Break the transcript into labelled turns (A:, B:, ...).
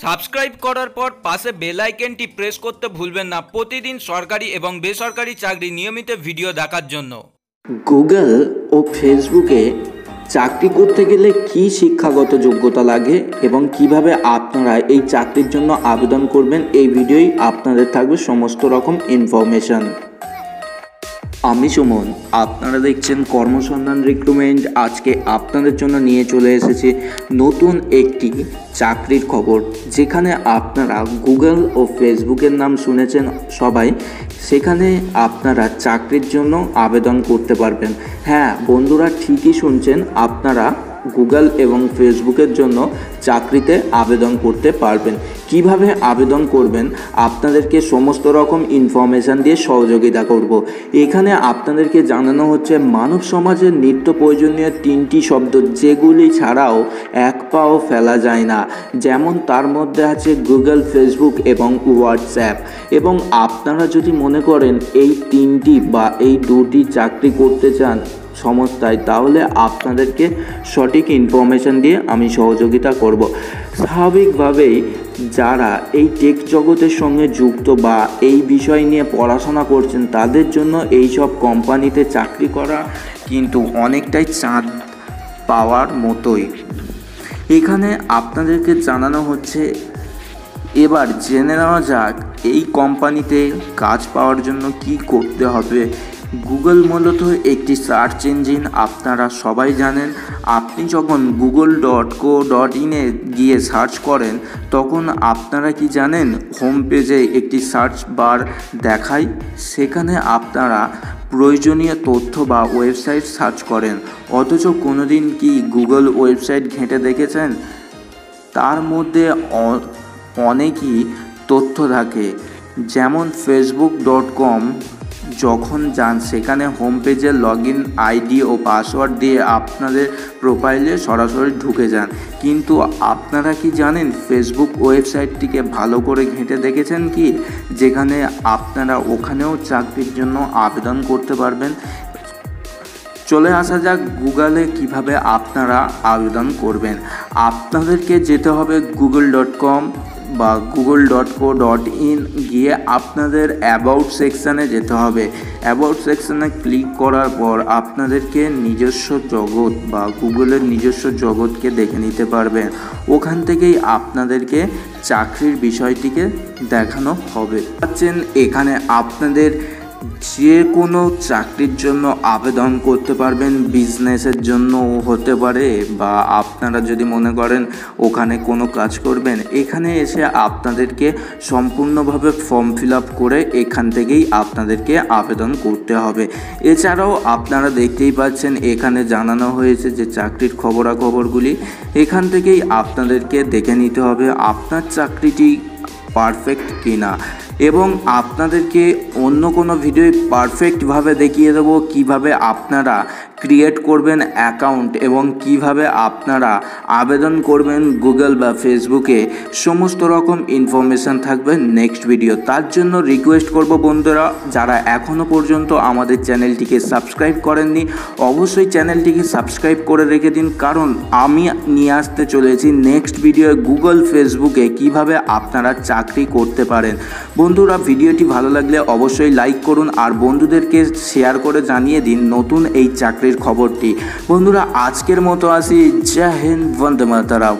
A: Subscribe করার পর পাশে বেল আইকনটি প্রেস করতে ভুলবেন না প্রতিদিন সরকারি এবং বেসরকারি চাকরি নিয়মিত ভিডিও দেখার জন্য।
B: গুগল ও ফেসবুকে চাকরি করতে গেলে কি শিক্ষাগত যোগ্যতা লাগে এবং কিভাবে আপনারা এই চাকরির জন্য আবেদন করবেন, এই ভিডিওই আপনাদের থাকবে সমস্ত রকম ইনফরমেশন। আমি সুমন, আপনারা দেখছেন কর্মসন্ধান রিক্রুটমেন্ট। আজকে আপনাদের জন্য নিয়ে চলে এসেছি নতুন একটি চাকরির খবর, যেখানে আপনারা গুগল ও ফেসবুকের নাম শুনেছেন সবাই। সেখানে আপনারা চাকরির জন্য আবেদন করতে পারবেন। হ্যাঁ বন্ধুরা, ঠিকই শুনছেন, আপনারা গুগল এবং ফেসবুকের জন্য চাকরিতে আবেদন করতে পারবেন। কিভাবে আবেদন করবেন আপনাদেরকে সমস্ত রকম ইনফরমেশান দিয়ে সহযোগিতা করব। এখানে আপনাদেরকে জানানো হচ্ছে মানব সমাজের নিত্য প্রয়োজনীয় তিনটি শব্দ, যেগুলি ছাড়াও এক পাও ফেলা যায় না। যেমন তার মধ্যে আছে গুগল, ফেসবুক এবং হোয়াটসঅ্যাপ। এবং আপনারা যদি মনে করেন এই তিনটি বা এই দুটি চাকরি করতে চান সংস্থায়, তাহলে আপনাদেরকে সঠিক ইনফরমেশান দিয়ে আমি সহযোগিতা করব। স্বাভাবিকভাবেই যারা এই টেক জগতের সঙ্গে যুক্ত বা এই বিষয় নিয়ে পড়াশোনা করছেন, তাদের জন্য এই সব কোম্পানিতে চাকরি করা কিন্তু অনেকটাই চাঁদ পাওয়ার মতোই। এখানে আপনাদেরকে জানানো হচ্ছে, এবার জেনে নেওয়া যাক এই কোম্পানিতে কাজ পাওয়ার জন্য কি করতে হবে। গুগল মূলত একটি সার্চ ইঞ্জিন, আপনারা সবাই জানেন। আপনি যখন google.co.in গিয়ে সার্চ করেন, তখন আপনারা কি জানেন, হোম পেজে একটি সার্চ বার দেখায়। সেখানে আপনারা প্রয়োজনীয় তথ্য বা ওয়েবসাইট সার্চ করেন। অথচ কোনো দিন কি গুগল ওয়েবসাইট ঘেঁটে দেখেছেন? তার মধ্যে অনেকই তথ্য থাকে। যেমন facebook.com যখন যান, সেখানে হোম পেজে লগইন আইডি ও পাসওয়ার্ড দিয়ে আপনাদের প্রোফাইলে সরাসরি ঢুকে যান। কিন্তু আপনারা কি জানেন ফেসবুক ওয়েবসাইটটিকে ভালো করে ঘেঁটে দেখেছেন কি, যেখানে আপনারা ওখানেও চাকরির জন্য আবেদন করতে পারবেন? চলে আসা যাক গুগলে কিভাবে আপনারা আবেদন করবেন। আপনাদেরকে যেতে হবে google.com বা google.co.in গিয়ে আপনাদের অ্যাবাউট সেকশানে যেতে হবে। অ্যাবাউট সেকশানে ক্লিক করার পর আপনাদেরকে নিজস্ব জগৎ বা গুগলের নিজস্ব জগৎকে দেখে নিতে পারবেন। ওখান থেকেই আপনাদেরকে চাকরির বিষয়টিকে দেখানো হবে। পাচ্ছেন এখানে আপনাদের যে কোনো চাকরির জন্য আবেদন করতে পারবেন। বিজনেসের জন্য হতে পারে, বা আপনারা যদি মনে করেন ওখানে কোনো কাজ করবেন, এখানে এসে আপনাদেরকে সম্পূর্ণভাবে ফর্ম ফিল আপ করে এখান থেকেই আপনাদেরকে আবেদন করতে হবে। এছাড়াও আপনারা দেখতেই পাচ্ছেন এখানে জানানো হয়েছে যে চাকরির খবরাখবরগুলি এখান থেকেই আপনাদেরকে দেখে নিতে হবে আপনার চাকরিটি পারফেক্ট কিনা। এবং আপনাদেরকে অন্য কোনো ভিডিও পারফেক্টভাবে দেখিয়ে দেবো কিভাবে আপনারা ক্রিয়েট করবেন অ্যাকাউন্ট এবং কিভাবে আপনারা আবেদন করবেন গুগল বা ফেসবুকে। সমস্ত রকম ইনফরমেশান থাকবে নেক্সট ভিডিও। তার জন্য রিকোয়েস্ট করব বন্ধুরা, যারা এখনও পর্যন্ত আমাদের চ্যানেলটিকে সাবস্ক্রাইব করেননি, অবশ্যই চ্যানেলটিকে সাবস্ক্রাইব করে রেখে দিন, কারণ আমি নিয়ে আসতে চলেছি নেক্সট ভিডিও গুগল, ফেসবুকে কিভাবে আপনারা চাকরি করতে পারেন। বন্ধুরা, ভিডিওটি ভালো লাগলে অবশ্যই লাইক করুন আর বন্ধুদেরকে শেয়ার করে জানিয়ে দিন নতুন এই চাকরির খবরটি। বন্ধুরা, আজকের মতো আসি। জয় হিন্দ, বন্দে মাতরম।